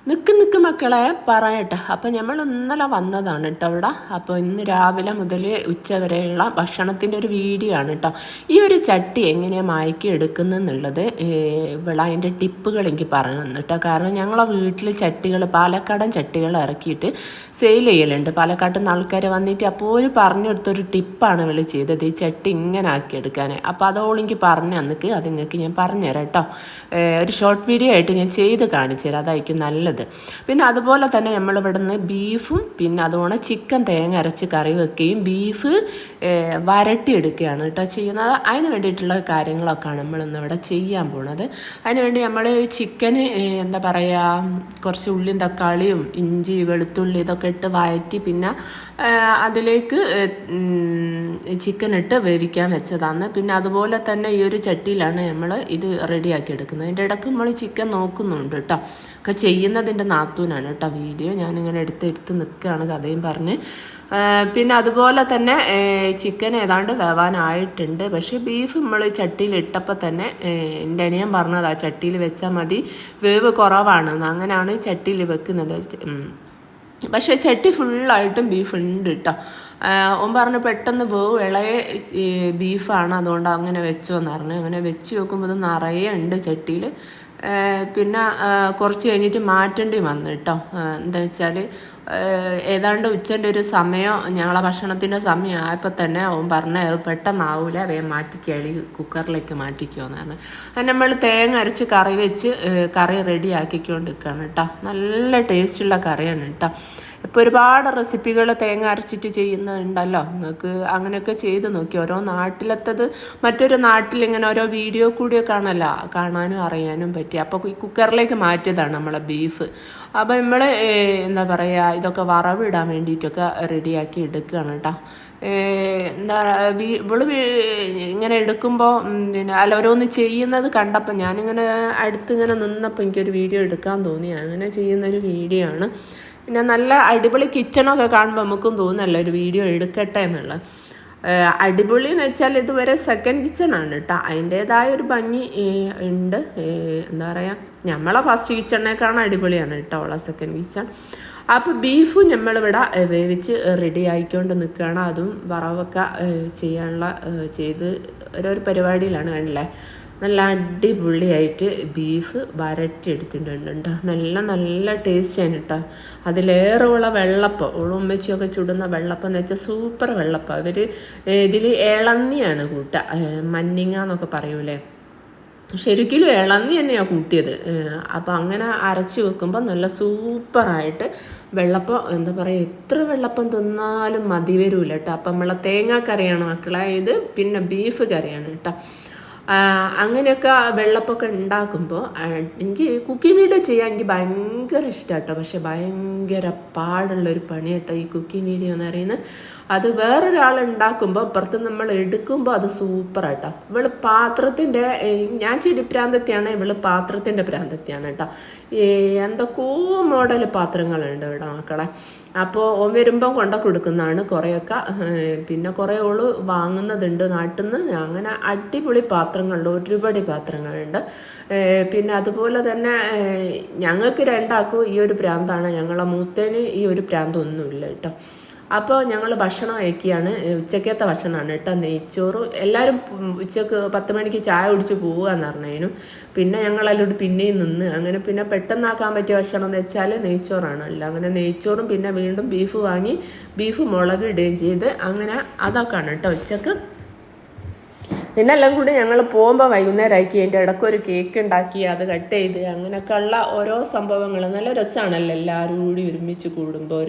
നിക്ക് മക്കളെ പറയട്ടെ. അപ്പോൾ നമ്മൾ ഇന്നലെ വന്നതാണ് കേട്ടോ ഇവിടെ. അപ്പോൾ ഇന്ന് രാവിലെ മുതൽ ഉച്ച വരെയുള്ള ഭക്ഷണത്തിൻ്റെ ഒരു വീഡിയോ ആണ് കേട്ടോ. ഈ ഒരു ചട്ടി എങ്ങനെയാണ് മായ്ക്കി എടുക്കുന്നെന്നുള്ളത് ഇവിടെ അതിൻ്റെ ടിപ്പുകൾ എനിക്ക് പറഞ്ഞു തന്നു കേട്ടോ. കാരണം ഞങ്ങളെ വീട്ടിൽ ചട്ടികൾ പാലക്കാടൻ ചട്ടികൾ ഇറക്കിയിട്ട് സെയിൽ ചെയ്യലുണ്ട്. പാലക്കാട്ടിൽ നിന്ന് ആൾക്കാർ വന്നിട്ട് അപ്പോൾ ഒരു പറഞ്ഞു കൊടുത്തൊരു ടിപ്പാണ് ഇവൾ ചെയ്തത്, ഈ ചട്ടി ഇങ്ങനെ ആക്കിയെടുക്കാൻ. അപ്പോൾ അതോളം എനിക്ക് പറഞ്ഞു തന്നിക്ക്, അത് നിങ്ങൾക്ക് ഞാൻ പറഞ്ഞുതരാം കേട്ടോ. ഒരു ഷോർട്ട് വീഡിയോ ആയിട്ട് ഞാൻ ചെയ്ത് കാണിച്ചു തരാം, അതായിരിക്കും നല്ലത്. പിന്നെ അതുപോലെ തന്നെ നമ്മളിവിടെ നിന്ന് ബീഫും പിന്നെ അതുപോലെ ചിക്കൻ തേങ്ങ അരച്ച് കറി വെക്കുകയും ബീഫ് വരട്ടിയെടുക്കുകയാണ് കേട്ടോ ചെയ്യുന്നത്. അതിന് വേണ്ടിയിട്ടുള്ള കാര്യങ്ങളൊക്കെയാണ് നമ്മളിന്ന് ഇവിടെ ചെയ്യാൻ പോണത്. അതിനുവേണ്ടി നമ്മൾ ചിക്കന് എന്താ പറയുക, കുറച്ച് ഉള്ളിയും തക്കാളിയും ഇഞ്ചി വെളുത്തുള്ളി ഇതൊക്കെ ഇട്ട് വഴറ്റി പിന്നെ അതിലേക്ക് ചിക്കൻ ഇട്ട് വേവിക്കാൻ വെച്ചതാണ്. പിന്നെ അതുപോലെ തന്നെ ഈ ഒരു ചട്ടിയിലാണ് നമ്മൾ ഇത് റെഡിയാക്കി എടുക്കുന്നത്. അതിൻ്റെ ഇടയ്ക്ക് നമ്മൾ ചിക്കൻ നോക്കുന്നുണ്ട് കേട്ടോ. ഒക്കെ ചെയ്യുന്നതിൻ്റെ നാത്തൂനാണ് കേട്ടോ വീഡിയോ. ഞാനിങ്ങനെ എടുത്ത് നിൽക്കുകയാണ് കഥയും പറഞ്ഞ്. പിന്നെ അതുപോലെ തന്നെ ചിക്കൻ ഏതാണ്ട് വേവാനായിട്ടുണ്ട്. പക്ഷേ ബീഫ് നമ്മൾ ചട്ടിയിൽ ഇട്ടപ്പോൾ തന്നെ എൻ്റെ അനിയൻ പറഞ്ഞത് ആ ചട്ടിയിൽ വെച്ചാൽ മതി, വേവ് കുറവാണെന്ന്. അങ്ങനെയാണ് ചട്ടിയിൽ വെക്കുന്നത്. പക്ഷേ ചട്ടി ഫുള്ളായിട്ടും ബീഫ് ഉണ്ട് കേട്ടോ. ഓൻ പറഞ്ഞ് പെട്ടെന്ന് വേവ് ഇളയ ബീഫാണ്, അതുകൊണ്ട് അങ്ങനെ വെച്ചോന്ന് പറഞ്ഞു. അങ്ങനെ വെച്ച് നോക്കുമ്പോൾ ഇത് നിറയെ ഉണ്ട് ചട്ടിയിൽ. പിന്നെ കുറച്ച് കഴിഞ്ഞിട്ട് മാറ്റേണ്ടി വന്നു കേട്ടോ. എന്താ വെച്ചാൽ ഏതാണ്ട് ഉച്ചൻ്റെ ഒരു സമയം, ഞങ്ങളെ ഭക്ഷണത്തിൻ്റെ സമയം ആയപ്പോൾ തന്നെ അവൻ പറഞ്ഞ പെട്ടെന്നാവൂല, വേഗം മാറ്റിക്കഴി കുക്കറിലേക്ക് മാറ്റിക്കുമെന്ന് പറഞ്ഞു. അങ്ങനെ നമ്മൾ തേങ്ങ അരച്ച് കറി വെച്ച് കറി റെഡി ആക്കിക്കൊണ്ടിരിക്കുകയാണ് കേട്ടോ. നല്ല ടേസ്റ്റുള്ള കറിയാണ് കേട്ടോ. ഇപ്പോൾ ഒരുപാട് റെസിപ്പികൾ തേങ്ങ അരച്ചിട്ട് ചെയ്യുന്നുണ്ടല്ലോ, നിങ്ങൾക്ക് അങ്ങനെയൊക്കെ ചെയ്ത് നോക്കി. ഓരോ നാട്ടിലത്തത് മറ്റൊരു നാട്ടിൽ ഇങ്ങനെ ഓരോ വീഡിയോ കൂടിയൊക്കെ ആണല്ലോ കാണാനും അറിയാനും പറ്റി. അപ്പോൾ ഈ കുക്കറിലേക്ക് മാറ്റിയതാണ് നമ്മളെ ബീഫ്. അപ്പോൾ നമ്മൾ എന്താ പറയുക, ഇതൊക്കെ വറവിടാൻ വേണ്ടിയിട്ടൊക്കെ റെഡിയാക്കി എടുക്കുകയാണ് കേട്ടോ. എന്താ ഇവള് ഇങ്ങനെ എടുക്കുമ്പോൾ പിന്നെ അല്ല ഓരോന്ന് ചെയ്യുന്നത് കണ്ടപ്പോൾ ഞാനിങ്ങനെ അടുത്തിങ്ങനെ നിന്നപ്പോൾ എനിക്കൊരു വീഡിയോ എടുക്കാൻ തോന്നി. അങ്ങനെ ചെയ്യുന്നൊരു വീഡിയോ ആണ്. പിന്നെ നല്ല അടിപൊളി കിച്ചണൊക്കെ കാണുമ്പോൾ നമുക്കും തോന്നുന്നല്ലോ ഒരു വീഡിയോ എടുക്കട്ടെ എന്നുള്ള. അടിപൊളി എന്ന് വെച്ചാൽ ഇതുവരെ സെക്കൻഡ് കിച്ചണാണ് കേട്ടോ. അതിൻ്റേതായ ഒരു ഭംഗി ഉണ്ട്. എന്താ പറയുക, നമ്മളെ ഫസ്റ്റ് കിച്ചണിനേക്കാളും അടിപൊളിയാണ് കേട്ടോ അവളെ സെക്കൻഡ് കിച്ചൺ. അപ്പോൾ ബീഫും നമ്മളിവിടെ വേവിച്ച് റെഡി ആയിക്കൊണ്ട് നിൽക്കുകയാണ്. അതും വറവൊക്കെ ചെയ്യാനുള്ള ചെയ്ത് ഓരോരു പരിപാടിയിലാണ് കണ്ടില്ലേ. നല്ല അടിപൊളിയായിട്ട് ബീഫ് വരട്ടിയെടുത്തിട്ടുണ്ട്. നല്ല ടേസ്റ്റാണ് കേട്ടോ. അതിലേറെയുള്ള വെള്ളപ്പം, ഉമ്മച്ചിയൊക്കെ ചുടുന്ന വെള്ളപ്പം എന്ന് വെച്ചാൽ സൂപ്പർ വെള്ളപ്പം. അവർ ഇതിൽ ഇളന്നിയാണ് കൂട്ടുക, മഞ്ഞിങ്ങ എന്നൊക്കെ പറയൂലേ, ശരിക്കും ഇളന്നി തന്നെയാണ് കൂട്ടിയത്. അപ്പോൾ അങ്ങനെ അരച്ച് വെക്കുമ്പോൾ നല്ല സൂപ്പറായിട്ട് വെള്ളപ്പം, എന്താ പറയുക, എത്ര വെള്ളപ്പം തിന്നാലും മതി വരില്ല കേട്ടോ. അപ്പം നമ്മളെ തേങ്ങാക്കറിയാണ് മക്കളെ ഇത്, പിന്നെ ബീഫ് കറിയാണ് കേട്ടോ. അങ്ങനെയൊക്കെ വെള്ളപ്പൊക്കെ ഉണ്ടാക്കുമ്പോൾ എനിക്ക് കുക്കിംഗ് വീഡിയോ ചെയ്യാൻ എനിക്ക് ഭയങ്കര ഇഷ്ടമാണ് കേട്ടോ. പക്ഷെ ഭയങ്കര പാടുള്ളൊരു പണി കേട്ടോ ഈ കുക്കിംഗ് വീഡിയോ എന്ന് പറയുന്നത്. അത് വേറൊരാൾ ഉണ്ടാക്കുമ്പോൾ അപ്പുറത്ത് നമ്മൾ എടുക്കുമ്പോൾ അത് സൂപ്പറാട്ടോ. ഇവള് പാത്രത്തിൻ്റെ, ഞാൻ ചെടിപ്രാന്തത്തെയാണ്, ഇവള് പാത്രത്തിൻ്റെ പ്രാന്തത്തെയാണ് കേട്ടോ. എന്തൊക്കെയോ മോഡൽ പാത്രങ്ങളുണ്ട് ഇവിടെ മക്കളെ. അപ്പോൾ ഓൻ വരുമ്പം കൊണ്ട കൊടുക്കുന്നതാണ് കുറേയൊക്കെ. പിന്നെ കുറേ ഓള് വാങ്ങുന്നതുണ്ട് നാട്ടിൽ നിന്ന്. അങ്ങനെ അടിപൊളി പാത്രങ്ങളുണ്ട്, ഒരുപാട് പാത്രങ്ങളുണ്ട്. പിന്നെ അതുപോലെ തന്നെ ഞങ്ങൾക്ക് രണ്ടാൾക്കും ഈ ഒരു പ്രാന്താണ്, ഞങ്ങളെ മൂത്തേന് ഈ ഒരു പ്രാന്തൊന്നുമില്ല കേട്ടോ. അപ്പോൾ ഞങ്ങൾ ഭക്ഷണം കഴിക്കുകയാണ്. ഉച്ചക്കത്തെ ഭക്ഷണമാണ് കേട്ടോ, നെയ്ച്ചോറ്. എല്ലാവരും ഉച്ചക്ക് 10 മണിക്ക് ചായ കുടിച്ച് പോവുകയെന്ന് പറഞ്ഞതിനു പിന്നെ ഞങ്ങളെല്ലാം പിന്നെയും നിന്ന്. അങ്ങനെ പിന്നെ പെട്ടെന്നാക്കാൻ പറ്റിയ ഭക്ഷണം എന്ന് വെച്ചാൽ നെയ്ച്ചോറാണല്ലോ. അങ്ങനെ നെയ്ച്ചോറും പിന്നെ വീണ്ടും ബീഫ് വാങ്ങി ബീഫ് മുളക് ഇടുകയും ചെയ്ത് അങ്ങനെ അതൊക്കെയാണ് കേട്ടോ ഉച്ചക്ക്. പിന്നെ എല്ലാം കൂടി ഞങ്ങൾ പോകുമ്പോൾ വൈകുന്നേരമാക്കി അതിൻ്റെ ഇടയ്ക്ക് ഒരു കേക്ക് ഉണ്ടാക്കി അത് കട്ട് ചെയ്ത് അങ്ങനെയൊക്കെ ഉള്ള ഓരോ സംഭവങ്ങൾ. നല്ല രസമാണല്ലോ എല്ലാവരും കൂടി ഒരുമിച്ച് കൂടുമ്പോൾ ഒരു